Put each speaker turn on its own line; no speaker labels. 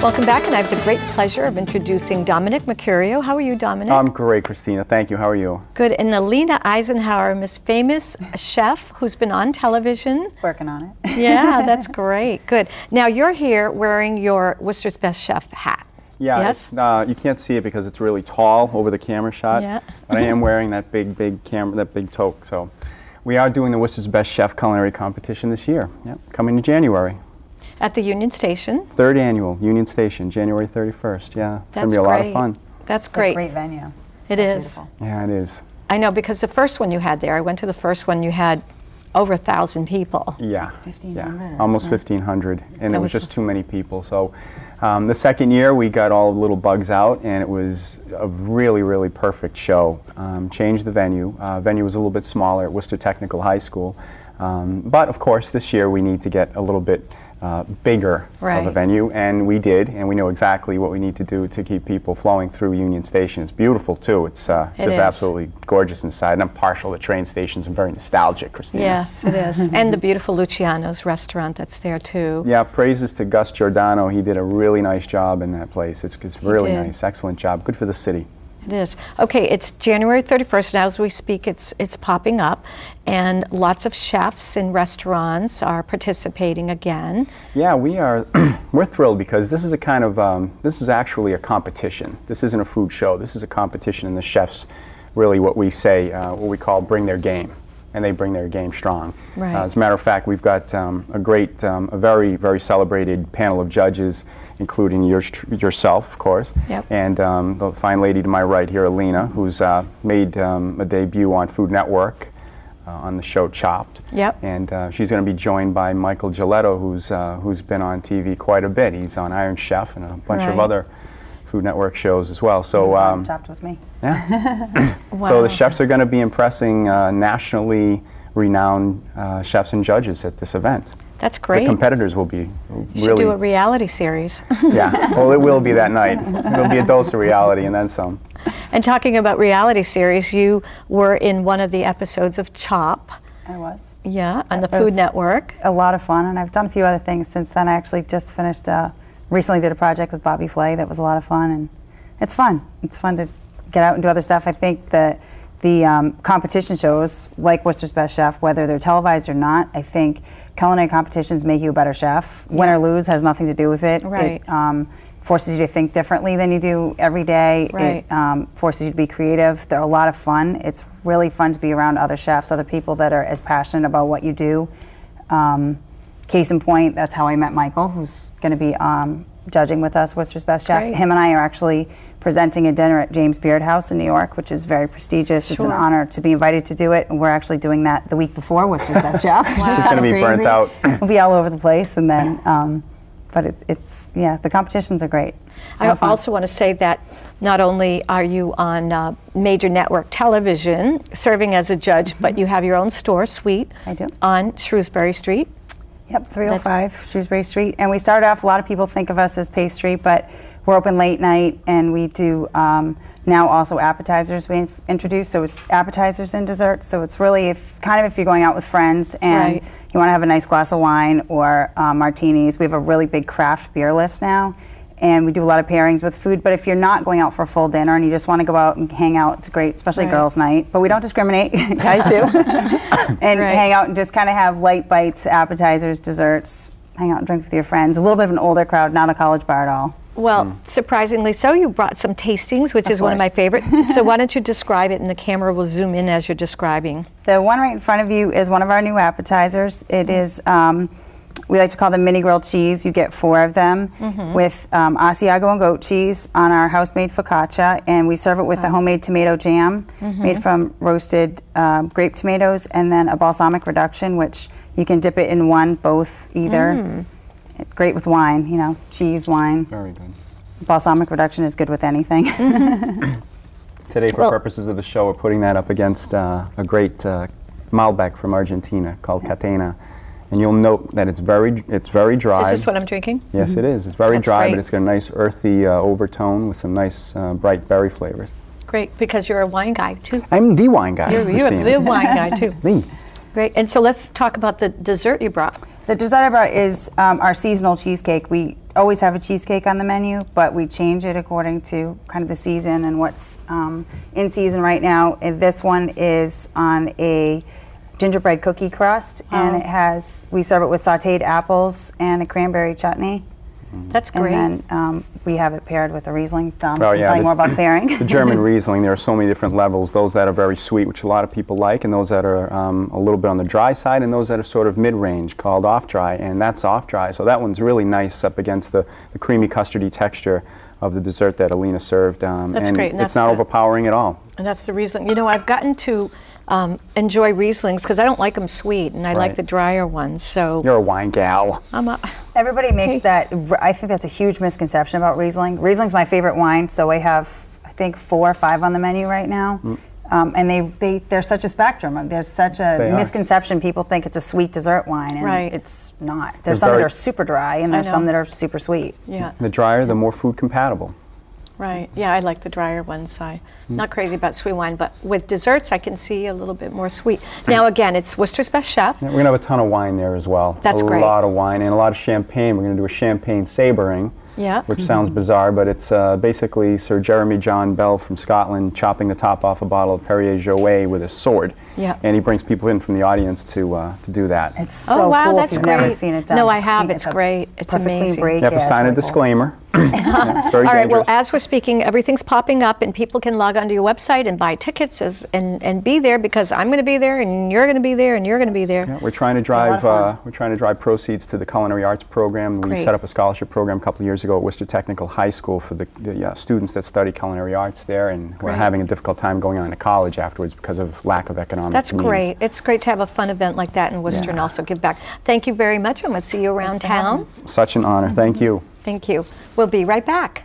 Welcome back, and I have the great pleasure of introducing Domenic Mercurio. How are you, Domenic?
I'm great, Christina. Thank you. How are you?
Good. And Alina Eisenhower, Miss Famous chef who's been on television.
Working on it.
Yeah, that's great. Good. Now you're here wearing your Worcester's Best Chef hat.
Yeah,
yes?
you can't see it because it's really tall over the camera shot.
Yeah.
But I am wearing that big camera, that big toque. So we are doing the Worcester's Best Chef culinary competition this year. Yep, coming in January.
At the Union Station.
3rd annual Union Station, January 31st. Yeah, it's going to be a lot of fun.
That's great.
It's a great venue.
It is.
Beautiful.
Yeah, it is.
I know, because the first one you had there, I went to the first one, you had over 1,000 people.
Yeah,
1,500.
Almost 1,500, and
That
it was just too many people. So the second year we got all the little bugs out, and it was a really perfect show. Changed the venue. Venue was a little bit smaller at Worcester Technical High School, but of course this year we need to get a little bit bigger of a venue, and we did, and we know exactly what we need to do to keep people flowing through Union Station. It's beautiful too. It's just absolutely gorgeous inside, and I'm partial to train stations. I'm very nostalgic, Christina.
Yes, it is. And the beautiful Luciano's restaurant that's there too.
Yeah, praises to Gus Giordano. He did a really nice job in that place. It's really nice. Excellent job. Good for the city.
It is. Okay, it's January 31st, and as we speak, it's popping up, and lots of chefs and restaurants are participating again.
Yeah, we are. We're thrilled because this is a kind of this is actually a competition. This isn't a food show. This is a competition, and the chefs really what we say, what we call bring their game, and they bring their game strong.
Right.
As a matter of fact, we've got a very celebrated panel of judges, including yourself, of course, and the fine lady to my right here, Alina, who's made a debut on Food Network on the show Chopped. And she's going to be joined by Michael Giletto, who's been on TV quite a bit. He's on Iron Chef and a bunch of other Food Network shows as well. So
Chopped with me.
Yeah.
Wow.
So the chefs are going to be impressing nationally renowned chefs and judges at this event.
That's great.
The competitors will be
You should do a reality series.
Yeah, well, it will be that night. It'll be a dose of reality and then some.
And talking about reality series, you were in one of the episodes of Chop.
I was.
Yeah, on the Food Network.
A lot of fun, and I've done a few other things since then. I actually just finished, recently did a project with Bobby Flay that was a lot of fun, and it's fun. It's fun to get out and do other stuff. I think that the competition shows, like Worcester's Best Chef, whether they're televised or not, I think culinary competitions make you a better chef. Win or lose has nothing to do with it.
Right.
It forces you to think differently than you do every day.
Right.
It forces you to be creative. They're a lot of fun. It's really fun to be around other chefs, other people that are as passionate about what you do. Case in point, that's how I met Michael, who's going to be judging with us, Worcester's Best Chef.
Great.
Him and I are actually presenting a dinner at James Beard House in New York, which is very prestigious. It's an honor to be invited to do it, and we're actually doing that the week before Worcester's Best Chef.
It's just going to be burnt out.
We'll be all over the place, and then, but yeah, the competitions are great.
I also want to say that not only are you on major network television serving as a judge, but you have your own store, Sweet, on Shrewsbury Street.
Yep, 305 Shrewsbury Street. And we started off, a lot of people think of us as pastry, but we're open late night, and we do now also appetizers we introduce. So it's appetizers and desserts. So it's really if you're going out with friends and you want to have a nice glass of wine or martinis. We have a really big craft beer list now, and we do a lot of pairings with food. But if you're not going out for a full dinner and you just want to go out and hang out, it's great, especially girls' night. But we don't discriminate, guys do. And hang out and just kind of have light bites, appetizers, desserts, hang out and drink with your friends. A little bit of an older crowd, not a college bar at all.
Well, surprisingly so, you brought some tastings, which is one of my favorite. So why don't you describe it, and the camera will zoom in as you're describing.
The one right in front of you is one of our new appetizers. It is, we like to call them mini grilled cheese. You get 4 of them with Asiago and goat cheese on our house-made focaccia, and we serve it with a homemade tomato jam made from roasted grape tomatoes, and then a balsamic reduction, which you can dip it in one, both, either. Great with wine, you know, cheese, wine.
Very good.
Balsamic reduction is good with anything.
Today, for purposes of the show, we're putting that up against a great Malbec from Argentina called Catena. And you'll note that it's very dry.
Is this what I'm drinking?
Yes, it is. It's very dry, but it's got a nice earthy overtone with some nice bright berry flavors.
Great, because you're a wine guy, too.
I'm the wine guy,
You're the wine guy, too.
Me.
Great, and so let's talk about the dessert you brought.
The dessert I brought is our seasonal cheesecake. We always have a cheesecake on the menu, but we change it according to kind of the season and what's in season right now. And this one is on a gingerbread cookie crust, and it has, we serve it with sauteed apples and a cranberry chutney.
That's great.
And then we have it paired with a Riesling. Dom,
Oh,
can
yeah,
tell you more about pairing.
The German Riesling, there are so many different levels, those that are very sweet, which a lot of people like, and those that are a little bit on the dry side, and those that are sort of mid-range, called off-dry, and that's off-dry. So that one's really nice up against the creamy custardy texture of the dessert that Alina served.
That's great. And
it's not overpowering at all.
And that's the Riesling. You know, I've gotten to enjoy Rieslings because I don't like them sweet, and I like the drier ones. So
you're a wine gal.
Everybody makes that. I think that's a huge misconception about Riesling. Riesling's my favorite wine, so I have, I think, 4 or 5 on the menu right now. And they're such a spectrum. There's such a misconception. People think it's a sweet dessert wine, and it's not. There's some that are super dry, and there's some that are super sweet.
Yeah.
The drier, the more food compatible.
Right. Yeah, I like the drier ones. I'm not crazy about sweet wine, but with desserts, I can see a little bit more sweet. Now, again, it's Worcester's Best Chef.
Yeah, we're going to have a ton of wine there as well.
That's great.
A lot of wine and a lot of champagne. We're going to do a champagne sabering.
Yeah.
Which sounds bizarre, but it's basically Sir Jeremy John Bell from Scotland chopping the top off a bottle of Perrier Jouet with a sword.
Yeah.
And he brings people in from the audience to do that.
It's so cool.
That's
if you've
great.
never seen it done.
No, I have. It's great. It's amazing.
Break.
You have to sign a disclaimer. Yeah, it's very
All right,
dangerous.
well, as we're speaking, everything's popping up, and people can log onto your website and buy tickets and be there, because I'm going to be there, and you're going to be there, and you're going to be there.
Yeah, we're trying to drive proceeds to the culinary arts program. We set up a scholarship program a couple of years ago at Worcester Technical High School for the students that study culinary arts there, and we're having a difficult time going on to college afterwards because of lack of economic means.
That's great. It's great to have a fun event like that in Worcester and also give back. Thank you very much. I'm going to see you around town.
Such an honor. Thank you.
Thank you. We'll be right back.